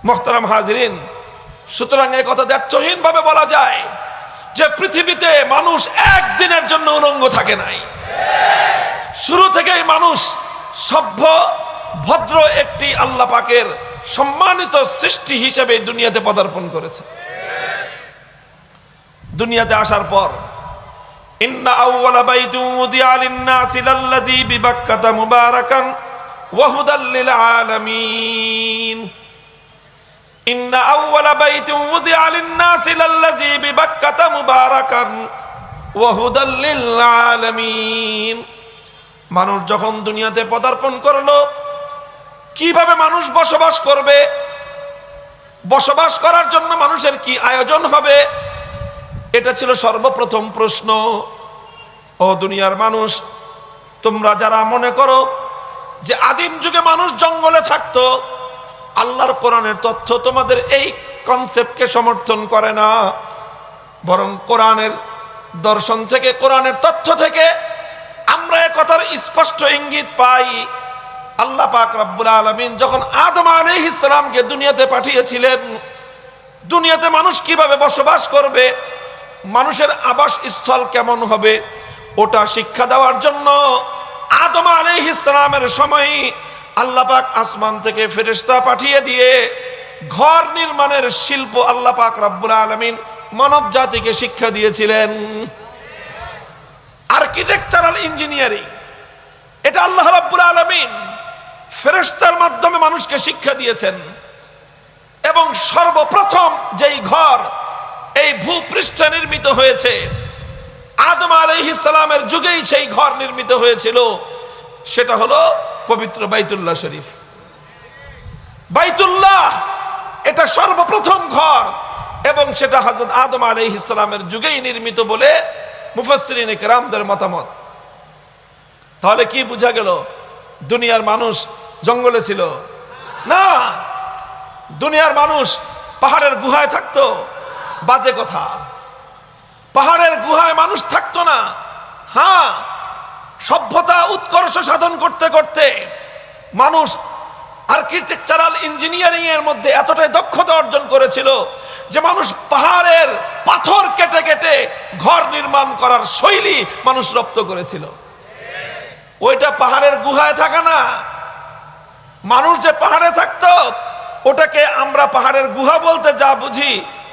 মুহতারাম হাজিরিন, সুতরাং এই কথা দ্ব্যর্থহীন ভাবে বলা যায় যে পৃথিবীতে মানুষ একদিনের জন্য উলঙ্গ থাকে নাই। শুরু থেকেই মানুষ সভ্য ভদ্র একটি আল্লাহ পাকের সম্মানিত সৃষ্টি হিসেবে দুনিয়াতে পদার্পণ করেছে। দুনিয়াতে আসার পর ইন্না আউওয়ালা বাইতুন উদিয়া লিন-নাসি লাল্লাযী বিবাক্কাতা মুবারাকান ওয়া হুদাল লিল আলামিন। ইন্না আউওয়ালা বাইতুন উদিয়া লিন-নাসি লাল্লাযী বিবাক্কাতা মুবারাকান ওয়া হুদাল লিল আলামিন। মানুষ যখন দুনিয়াতে পদার্পণ করলো, কিভাবে মানুষ বসবাস করবে, বসবাস করার জন্য মানুষের কি আয়োজন হবে, এটা ছিল সর্বপ্রথম প্রশ্ন। ও দুনিয়ার মানুষ, তোমরা যারা মনে করো যে আদিম যুগে মানুষ জঙ্গলে থাকতো, আল্লাহর কোরআনের তথ্য তোমাদের এই কনসেপ্টকে সমর্থন করে না, বরং কোরআনের দর্শন থেকে, কোরআনের তথ্য থেকে আমরা এ কথার স্পষ্ট ইঙ্গিত পাই। আল্লাহ পাক রব্বুল আলামিন যখন আদম আলাইহিস সালামকে দুনিয়াতে পাঠিয়েছিলেন, দুনিয়াতে মানুষ কিভাবে বসবাস করবে, মানুষের আবাসস্থল কেমন হবে, ওটা শিক্ষা দেওয়ার জন্য আদম আলাইহিস সালামের সময় আল্লাহ পাক আসমান থেকে ফেরেশতা পাঠিয়ে দিয়ে ঘর নির্মাণের শিল্প আল্লাহ পাক রব্বুল আলামিন মানব জাতিকে শিক্ষা দিয়েছিলেন। আর্কিটেকচারাল ইঞ্জিনিয়ারিং, এটা আল্লাহ রাব্বুল আলামিন ফেরেশতার মাধ্যমে মানুষকে শিক্ষা দিয়েছেন। এবং সর্বপ্রথম যেই ঘর এই ভূপৃষ্ঠে নির্মিত হয়েছে, আদম আলাইহিস সালামের যুগেই সেই ঘর নির্মিত হয়েছিল, সেটা হলো পবিত্র বাইতুল্লাহ শরীফ। বাইতুল্লাহ এটা সর্বপ্রথম ঘর এবং সেটা হযরত আদম আলাইহিস সালামের যুগেই নির্মিত বলে মুফাসসিরিন কিরামদের মতামত। তাহলে কি বোঝা গেল? দুনিয়ার মানুষ জঙ্গলে ছিল না, দুনিয়ার মানুষ পাহাড়ের গুহায় থাকতো। বাজে কথা, পাহাড়ের গুহায় মানুষ থাকতো না। হ্যাঁ, সভ্যতা উৎকর্ষ সাধন করতে করতে মানুষ আর্কিটেকচারাল ইঞ্জিনিয়ারিং এর মধ্যে এতটাই দক্ষতা অর্জন করেছিল যে মানুষ পাহাড়ের পাথর কেটে কেটে ঘর নির্মাণ করার শৈলী মানুষ রপ্ত করেছিল। ওইটা পাহাড়ের গুহায় থাকা না, মানুষ যে পাহাড়ে থাকতো ওটাকে আমরা পাহাড়ের গুহা বলতে যা বুঝি,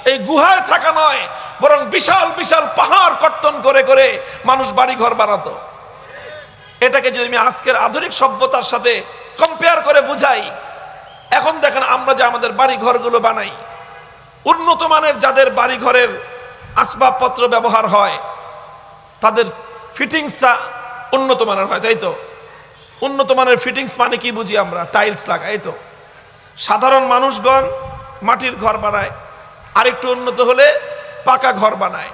এই গুহায় থাকা নয়, বরং বিশাল বিশাল পাহাড় কর্তন করে করে মানুষ বাড়ি ঘর বানাতো। এটাকে যদি আমি আজকের আধুনিক সভ্যতার সাথে কম্পেয়ার করে বুঝাই, এখন দেখেন আমরা যে আমাদের বাড়ি ঘরগুলো বানাই, উন্নত মানের যাদের বাড়ি ঘরের আসবাবপত্র ব্যবহার হয় তাদের ফিটিংসটা উন্নত মানের হয়, তাই তো? উন্নত মানের ফিটিংস মানে কি বুঝি আমরা? টাইলস লাগাই তো। সাধারণ মানুষগণ মাটির ঘর বানায়, আরেকটু উন্নত হলে পাকা ঘর বানায়,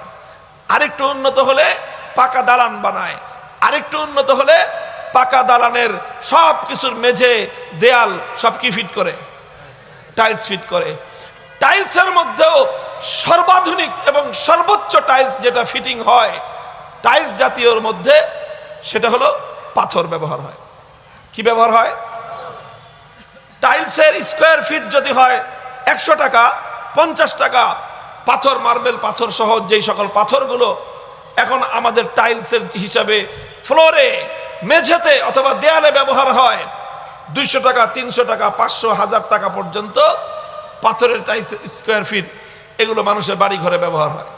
আরেকটু উন্নত হলে পাকা দালান বানায়, আরেকটু উন্নত হলে পাকা দালানের সব কিছুর মেঝে দেয়াল সব কি ফিট করে? টাইলস ফিট করে। টাইলসের মধ্যেও সর্বাধুনিক এবং সর্বোচ্চ টাইলস যেটা ফিটিং হয় টাইলস জাতীয়র মধ্যে, সেটা হলো পাথর ব্যবহার হয়। কি ব্যবহার হয়? টাইলসের স্কোয়ার ফিট যদি হয় 100 টাকা, 50 টাকা পাথর, মার্বেল পাথর সহ যেই সকল পাথরগুলো এখন আমাদের টাইলসের হিসাবে ফ্লোরে, মেঝেতে অথবা দেয়ালে ব্যবহার হয়, 200 টাকা, 300 টাকা, 500, 1000 টাকা পর্যন্ত পাথরের টাইলস স্কোয়ার ফিট, এগুলো মানুষের বাড়ি ঘরে ব্যবহার হয়।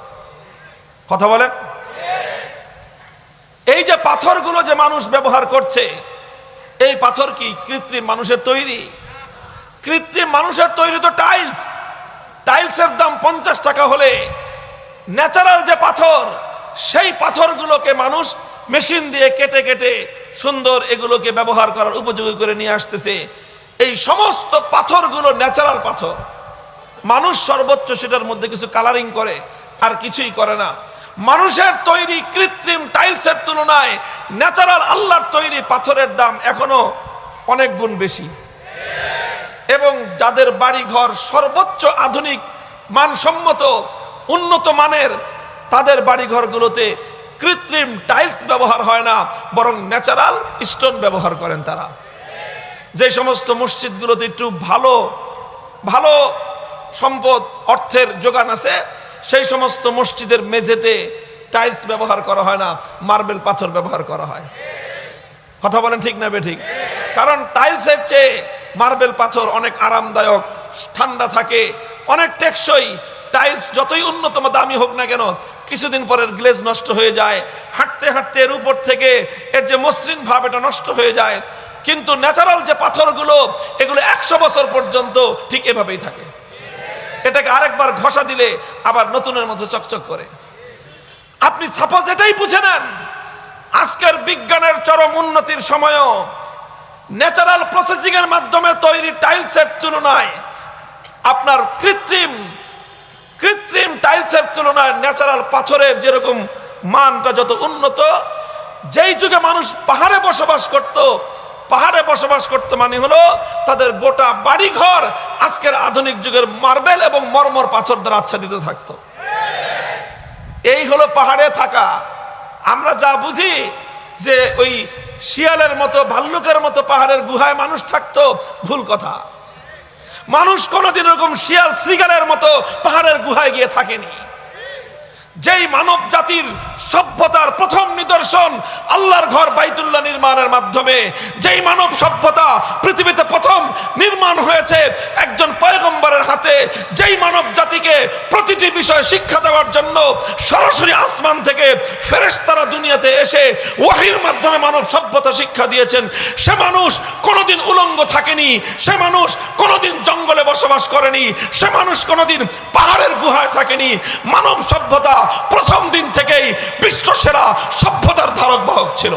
কথা বলেন? এই যে পাথরগুলো যে মানুষ ব্যবহার করছে, এই পাথর কি কৃত্রিম মানুষের তৈরি? কৃত্রিম মানুষের তৈরি তো টাইলস। টাইলসের দাম 50 টাকা হলে ন্যাচারাল যে পাথর, সেই পাথরগুলোকে মানুষ মেশিন দিয়ে কেটে কেটে সুন্দর এগুলোকে ব্যবহার করার উপযোগী করে নিয়ে আসতেছে। এই সমস্ত পাথরগুলো ন্যাচারাল পাথর। মানুষ সর্বোচ্চ সেটার মধ্যে কিছু কালারিং করে, আর কিছুই করে না। মানুষের তৈরি কৃত্রিম টাইলসের তুলনায় ন্যাচারাল আল্লাহর তৈরি পাথরের দাম এখনো অনেক গুণ বেশি। এবং যাদের বাড়ি ঘর সর্বোচ্চ আধুনিক মানসম্মত উন্নত মানের, তাদের বাড়ি ঘরগুলোতে কৃত্রিম টাইলস ব্যবহার হয় না, বরং ন্যাচারাল স্টোন ব্যবহার করেন তারা। যে সমস্ত মসজিদগুলোতে একটু ভালো ভালো সম্পদ অর্থের যোগান আছে, সেই সমস্ত মসজিদের মেঝেতে টাইলস ব্যবহার করা হয় না, মার্বেল পাথর ব্যবহার করা হয়। কথা বলেন ঠিক না বেঠিক? কারণ টাইলসের চেয়ে মার্বেল পাথর অনেক আরামদায়ক, ঠান্ডা থাকে, অনেক টেকসই। টাইলস যতই উন্নতম দামি হোক না কেন, কিছুদিন পরের গ্লেজ নষ্ট হয়ে যায়, হাঁটতে হাঁটতে এর উপর থেকে এর যে মসৃণ ভাব এটা নষ্ট হয়ে যায়। কিন্তু ন্যাচারাল যে পাথরগুলো, এগুলো 100 বছর পর্যন্ত ঠিক এভাবেই থাকে। এটাকে আরেকবার ঘষা দিলে আবার নতুনের মতো চকচক করে। আপনি সাপোজ এটাই বুঝে নেন, আজকের বিজ্ঞানের চরম উন্নতির সময়ও ন্যাচারাল প্রসেসিং এর মাধ্যমে তৈরি টাইলসের তুলনায় আপনার কৃত্রিম টাইলসের তুলনায় ন্যাচারাল পাথরের যেরকম মানটা যত উন্নত, যেই যুগে মানুষ পাহাড়ে বসবাস করত মানে হলো তাদের গোটা বাড়িঘর আজকের আধুনিক যুগের মার্বেল এবং মরমর পাথর দ্বারা আচ্ছাদিত থাকতো। এই হলো পাহাড়ে থাকা। আমরা যা বুঝি যে ওই শিয়ালের মতো, ভাল্লুকের মতো পাহাড়ের গুহায় মানুষ থাকতো, ভুল কথা। মানুষ কোনোদিন এরকম শিয়াল শ্রীগালের মতো পাহাড়ের গুহায় গিয়ে থাকেনি। যেই মানব জাতির সভ্যতার প্রথম নিদর্শন আল্লাহর ঘর বাইতুল্লাহ নির্মাণের মাধ্যমে, যেই মানব সভ্যতা পৃথিবীতে প্রথম নির্মাণ হয়েছে একজন পয়গম্বরের হাতে, যেই মানব জাতিকে প্রতিটি বিষয় শিক্ষা দেওয়ার জন্য সরাসরি আসমান থেকে ফেরেশতারা দুনিয়াতে এসে ওয়াহির মাধ্যমে মানব সভ্যতা শিক্ষা দিয়েছেন, সে মানুষ কোনোদিন উলঙ্গ থাকেনি, সে মানুষ কোনোদিন জঙ্গলে বসবাস করেনি, সে মানুষ কোনোদিন পাহাড়ের গুহায় থাকেনি। মানব সভ্যতা প্রথম দিন থেকেই বিশ্বসেরা সভ্যতার ধারক বাহক ছিল।